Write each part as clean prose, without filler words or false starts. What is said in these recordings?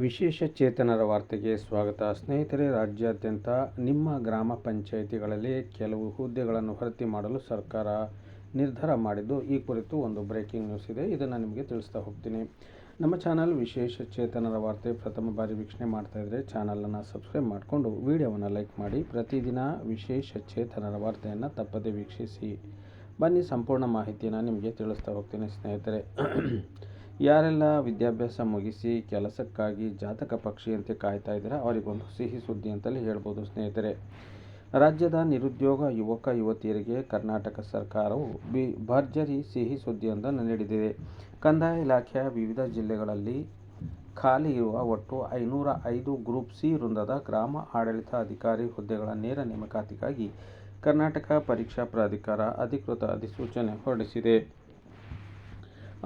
ವಿಶೇಷ ಚೇತನರ ವಾರ್ತೆಗೆ ಸ್ವಾಗತ. ಸ್ನೇಹಿತರೆ, ರಾಜ್ಯಾದ್ಯಂತ ನಿಮ್ಮ ಗ್ರಾಮ ಪಂಚಾಯಿತಿಗಳಲ್ಲಿ ಕೆಲವು ಹುದ್ದೆಗಳನ್ನು ಭರ್ತಿ ಮಾಡಲು ಸರ್ಕಾರ ನಿರ್ಧಾರ ಮಾಡಿದ್ದು, ಈ ಕುರಿತು ಒಂದು ಬ್ರೇಕಿಂಗ್ ನ್ಯೂಸ್ ಇದೆ. ಇದನ್ನು ನಿಮಗೆ ತಿಳಿಸ್ತಾ ಹೋಗ್ತೀನಿ. ನಮ್ಮ ಚಾನಲ್ ವಿಶೇಷ ಚೇತನರ ವಾರ್ತೆ ಪ್ರಥಮ ಬಾರಿ ವೀಕ್ಷಣೆ ಮಾಡ್ತಾ ಇದ್ದರೆ ಚಾನಲನ್ನು ಸಬ್ಸ್ಕ್ರೈಬ್ ಮಾಡಿಕೊಂಡು ವಿಡಿಯೋವನ್ನು ಲೈಕ್ ಮಾಡಿ. ಪ್ರತಿದಿನ ವಿಶೇಷ ಚೇತನರ ವಾರ್ತೆಯನ್ನು ತಪ್ಪದೇ ವೀಕ್ಷಿಸಿ. ಬನ್ನಿ, ಸಂಪೂರ್ಣ ಮಾಹಿತಿಯನ್ನು ನಿಮಗೆ ತಿಳಿಸ್ತಾ ಹೋಗ್ತೀನಿ. ಸ್ನೇಹಿತರೆ, ಯಾರೆಲ್ಲ ವಿದ್ಯಾಭ್ಯಾಸ ಮುಗಿಸಿ ಕೆಲಸಕ್ಕಾಗಿ ಜಾತಕ ಪಕ್ಷಿಯಂತೆ ಕಾಯ್ತಾ ಇದ್ದೀರಾ, ಅವರಿಗೊಂದು ಸಿಹಿ ಸುದ್ದಿ ಅಂತಲೇ ಹೇಳ್ಬೋದು. ಸ್ನೇಹಿತರೆ, ರಾಜ್ಯದ ನಿರುದ್ಯೋಗ ಯುವಕ ಯುವತಿಯರಿಗೆ ಕರ್ನಾಟಕ ಸರ್ಕಾರವು ಭರ್ಜರಿ ಸಿಹಿ ಸುದ್ದಿಯೊಂದನ್ನು ನೀಡಿದೆ. ಕಂದಾಯ ಇಲಾಖೆಯ ವಿವಿಧ ಜಿಲ್ಲೆಗಳಲ್ಲಿ ಖಾಲಿ ಇರುವ ಒಟ್ಟು 505 ಗ್ರೂಪ್ ಸಿ ವೃಂದದ ಗ್ರಾಮ ಆಡಳಿತ ಅಧಿಕಾರಿ ಹುದ್ದೆಗಳ ನೇರ ನೇಮಕಾತಿಗಾಗಿ ಕರ್ನಾಟಕ ಪರೀಕ್ಷಾ ಪ್ರಾಧಿಕಾರ ಅಧಿಕೃತ ಅಧಿಸೂಚನೆ ಹೊರಡಿಸಿದೆ.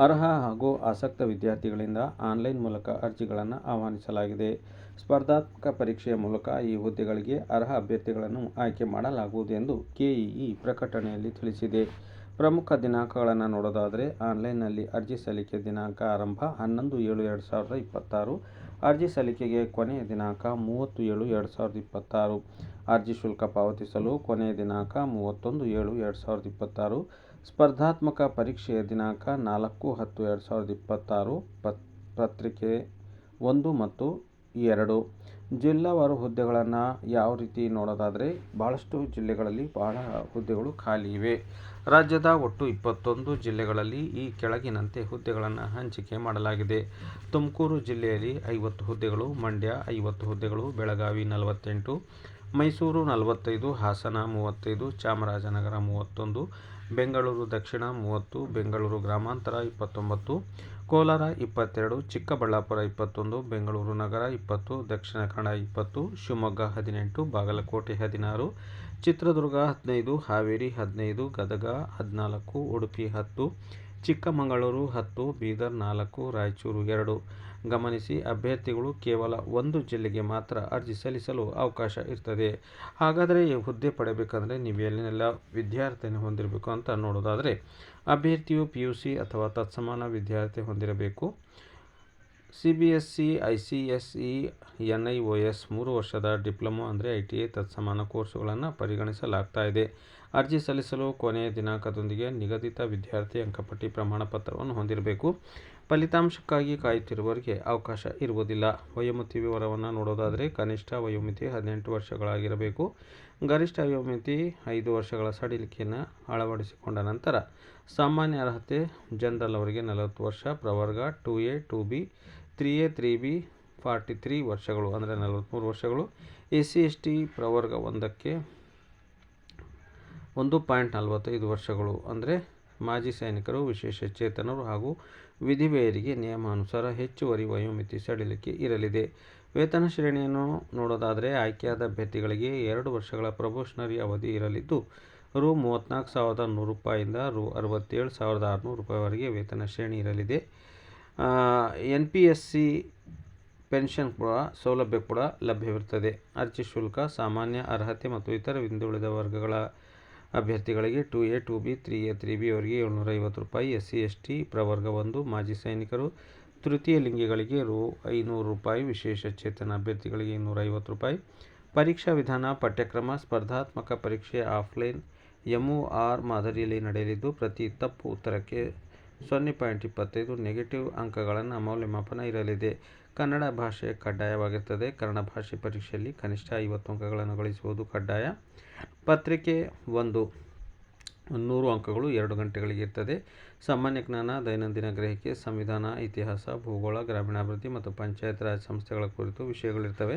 ಅರ್ಹ ಹಾಗೂ ಆಸಕ್ತ ವಿದ್ಯಾರ್ಥಿಗಳಿಂದ ಆನ್ಲೈನ್ ಮೂಲಕ ಅರ್ಜಿಗಳನ್ನು ಆಹ್ವಾನಿಸಲಾಗಿದೆ. ಸ್ಪರ್ಧಾತ್ಮಕ ಪರೀಕ್ಷೆಯ ಮೂಲಕ ಈ ಹುದ್ದೆಗಳಿಗೆ ಅರ್ಹ ಅಭ್ಯರ್ಥಿಗಳನ್ನು ಆಯ್ಕೆ ಮಾಡಲಾಗುವುದು ಎಂದು ಕೆಇಇ ಪ್ರಕಟಣೆಯಲ್ಲಿ ತಿಳಿಸಿದೆ. ಪ್ರಮುಖ ದಿನಾಂಕಗಳನ್ನು ನೋಡೋದಾದರೆ, ಆನ್ಲೈನ್ನಲ್ಲಿ ಅರ್ಜಿ ಸಲ್ಲಿಕೆ ದಿನಾಂಕ ಆರಂಭ 11/7/2026. ಅರ್ಜಿ ಸಲ್ಲಿಕೆಗೆ ಕೊನೆಯ ದಿನಾಂಕ 30/7/2026. ಅರ್ಜಿ ಶುಲ್ಕ ಪಾವತಿಸಲು ಕೊನೆಯ ದಿನಾಂಕ 31/7/2026. ಸ್ಪರ್ಧಾತ್ಮಕ ಪರೀಕ್ಷೆಯ ದಿನಾಂಕ 4/10/2026. ಪತ್ರಿಕೆ 1 ಮತ್ತು 2. ಜಿಲ್ಲಾವಾರು ಹುದ್ದೆಗಳನ್ನು ಯಾವ ರೀತಿ ನೋಡೋದಾದರೆ, ಭಾಳಷ್ಟು ಜಿಲ್ಲೆಗಳಲ್ಲಿ ಬಹಳ ಹುದ್ದೆಗಳು ಖಾಲಿ ಇವೆ. ರಾಜ್ಯದ ಒಟ್ಟು 21 ಜಿಲ್ಲೆಗಳಲ್ಲಿ ಈ ಕೆಳಗಿನಂತೆ ಹುದ್ದೆಗಳನ್ನು ಹಂಚಿಕೆ ಮಾಡಲಾಗಿದೆ. ತುಮಕೂರು ಜಿಲ್ಲೆಯಲ್ಲಿ 50 ಹುದ್ದೆಗಳು, ಮಂಡ್ಯ 50 ಹುದ್ದೆಗಳು, ಬೆಳಗಾವಿ 48, ಮೈಸೂರು 45, ಹಾಸನ 35, ಚಾಮರಾಜನಗರ 31, ಬೆಂಗಳೂರು ದಕ್ಷಿಣ 30, ಬೆಂಗಳೂರು ಗ್ರಾಮಾಂತರ 29, ಕೋಲಾರ 22, ಚಿಕ್ಕಬಳ್ಳಾಪುರ 21, ಬೆಂಗಳೂರು ನಗರ 20, ದಕ್ಷಿಣ ಕನ್ನಡ 20, ಶಿವಮೊಗ್ಗ 18, ಬಾಗಲಕೋಟೆ 16, ಚಿತ್ರದುರ್ಗ 15, ಹಾವೇರಿ 15, ಗದಗ 14, ಉಡುಪಿ 10, ಚಿಕ್ಕಮಗಳೂರು 10, ಬೀದರ್ 4, ರಾಯಚೂರು 2. ಗಮನಿಸಿ, ಅಭ್ಯರ್ಥಿಗಳು ಕೇವಲ ಒಂದು ಜಿಲ್ಲೆಗೆ ಮಾತ್ರ ಅರ್ಜಿ ಸಲ್ಲಿಸಲು ಅವಕಾಶ ಇರ್ತದೆ. ಹಾಗಾದರೆ ಈ ಹುದ್ದೆ ಪಡೆಯಬೇಕಂದ್ರೆ ನೀವು ಎಲ್ಲಿನೆಲ್ಲ ವಿದ್ಯಾರ್ಥಿಯನ್ನು ಹೊಂದಿರಬೇಕು ಅಂತ ನೋಡೋದಾದರೆ, ಅಭ್ಯರ್ಥಿಯು PUC ಅಥವಾ ತತ್ಸಮಾನ ವಿದ್ಯಾರ್ಥಿ ಹೊಂದಿರಬೇಕು. CBSE, ICSE, NIOS 3 ವರ್ಷದ ಡಿಪ್ಲೊಮೊ ಅಂದರೆ ITI ತತ್ಸಮಾನ ಕೋರ್ಸುಗಳನ್ನು ಪರಿಗಣಿಸಲಾಗ್ತಾ ಇದೆ. ಅರ್ಜಿ ಸಲ್ಲಿಸಲು ಕೊನೆಯ ದಿನಾಂಕದೊಂದಿಗೆ ನಿಗದಿತ ವಿದ್ಯಾರ್ಥಿ ಅಂಕಪಟ್ಟಿ ಪ್ರಮಾಣ ಪತ್ರವನ್ನು ಹೊಂದಿರಬೇಕು. ಫಲಿತಾಂಶಕ್ಕಾಗಿ ಕಾಯುತ್ತಿರುವವರಿಗೆ ಅವಕಾಶ ಇರುವುದಿಲ್ಲ. ವಯೋಮಿತಿ ವಿವರವನ್ನು ನೋಡೋದಾದರೆ, ಕನಿಷ್ಠ ವಯೋಮಿತಿ 18 ವರ್ಷಗಳಾಗಿರಬೇಕು. ಗರಿಷ್ಠ ವಯೋಮಿತಿ 5 ವರ್ಷಗಳ ಸಡಿಲಿಕೆಯನ್ನು ಅಳವಡಿಸಿಕೊಂಡ ನಂತರ ಸಾಮಾನ್ಯ ಅರ್ಹತೆ ಜನರಲ್ ಅವರಿಗೆ 40 ವರ್ಷ, ಪ್ರವರ್ಗ 2A 2B 3A 3B 43 ವರ್ಷಗಳು ಅಂದರೆ 43 ವರ್ಷಗಳು, SC/ST ಪ್ರವರ್ಗ 1ಕ್ಕೆ 1.45 ವರ್ಷಗಳು ಅಂದರೆ ಮಾಜಿ ಸೈನಿಕರು, ವಿಶೇಷ ಚೇತನರು ಹಾಗೂ ವಿಧಿವೆಯರಿಗೆ ನಿಯಮಾನುಸಾರ ಹೆಚ್ಚುವರಿ ವಯೋಮಿತಿ ಸಡಿಲಿಕೆ ಇರಲಿದೆ. ವೇತನ ಶ್ರೇಣಿಯನ್ನು ನೋಡೋದಾದರೆ, ಆಯ್ಕೆಯಾದ ಅಭ್ಯರ್ಥಿಗಳಿಗೆ 2 ವರ್ಷಗಳ ಪ್ರೊಬೇಷನರಿ ಅವಧಿ ಇರಲಿದ್ದು, ರು. 34,100 ರೂಪಾಯಿಯಿಂದ ರು. 67,600 ವರೆಗೆ ವೇತನ ಶ್ರೇಣಿ ಇರಲಿದೆ. NPSC ಪೆನ್ಷನ್ ಕೂಡ ಸೌಲಭ್ಯ ಕೂಡ ಲಭ್ಯವಿರುತ್ತದೆ. ಅರ್ಜಿ ಶುಲ್ಕ ಸಾಮಾನ್ಯ ಅರ್ಹತೆ ಮತ್ತು ಇತರ ಹಿಂದುಳಿದ ವರ್ಗಗಳ ಅಭ್ಯರ್ಥಿಗಳಿಗೆ 2A 2B 3A 3B ಅವರಿಗೆ 750 ರೂಪಾಯಿ, SC/ST ಪ್ರವರ್ಗ 1 ಮಾಜಿ ಸೈನಿಕರು, ತೃತೀಯ ಲಿಂಗಿಗಳಿಗೆ ರು. 500 ರೂಪಾಯಿ, ವಿಶೇಷ ಚೇತನ ಅಭ್ಯರ್ಥಿಗಳಿಗೆ 250 ರೂಪಾಯಿ. ಪರೀಕ್ಷಾ ವಿಧಾನ ಪಠ್ಯಕ್ರಮ ಸ್ಪರ್ಧಾತ್ಮಕ ಪರೀಕ್ಷೆ ಆಫ್ಲೈನ್ MOR ಮಾದರಿಯಲ್ಲಿ ನಡೆಯಲಿದ್ದು, ಪ್ರತಿ ತಪ್ಪು ಉತ್ತರಕ್ಕೆ 0.25 ನೆಗೆಟಿವ್ ಅಂಕಗಳನ್ನು ಮೌಲ್ಯಮಾಪನ ಇರಲಿದೆ. ಕನ್ನಡ ಭಾಷೆ ಕಡ್ಡಾಯವಾಗಿರ್ತದೆ. ಕನ್ನಡ ಭಾಷೆ ಪರೀಕ್ಷೆಯಲ್ಲಿ ಕನಿಷ್ಠ 50 ಅಂಕಗಳನ್ನು ಗಳಿಸುವುದು ಕಡ್ಡಾಯ. ಪತ್ರಿಕೆ 1 100 ಅಂಕಗಳು 2 ಗಂಟೆಗಳಿಗೆ ಇರ್ತದೆ. ಸಾಮಾನ್ಯ ಜ್ಞಾನ, ದೈನಂದಿನ ಗ್ರಹಿಕೆ, ಸಂವಿಧಾನ, ಇತಿಹಾಸ, ಭೂಗೋಳ, ಗ್ರಾಮೀಣಾಭಿವೃದ್ಧಿ ಮತ್ತು ಪಂಚಾಯತ್ ರಾಜ್ ಸಂಸ್ಥೆಗಳ ಕುರಿತು ವಿಷಯಗಳಿರ್ತವೆ.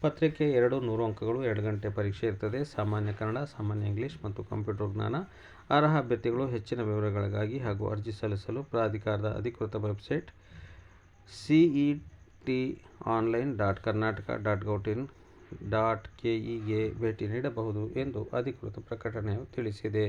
ಪತ್ರಿಕೆ 2 100 ಅಂಕಗಳು 2 ಗಂಟೆ ಪರೀಕ್ಷೆ ಇರ್ತದೆ. ಸಾಮಾನ್ಯ ಕನ್ನಡ, ಸಾಮಾನ್ಯ ಇಂಗ್ಲಿಷ್ ಮತ್ತು ಕಂಪ್ಯೂಟರ್ ಜ್ಞಾನ. ಅರ್ಹ ಅಭ್ಯರ್ಥಿಗಳು ಹೆಚ್ಚಿನ ವಿವರಗಳಿಗಾಗಿ ಹಾಗೂ ಅರ್ಜಿ ಸಲ್ಲಿಸಲು ಪ್ರಾಧಿಕಾರದ ಅಧಿಕೃತ ವೆಬ್ಸೈಟ್ cetonline.karnataka.gov.in.ke ಗೆ ಭೇಟಿ ನೀಡಬಹುದು ಎಂದು ಅಧಿಕೃತ ಪ್ರಕಟಣೆಯು ತಿಳಿಸಿದೆ.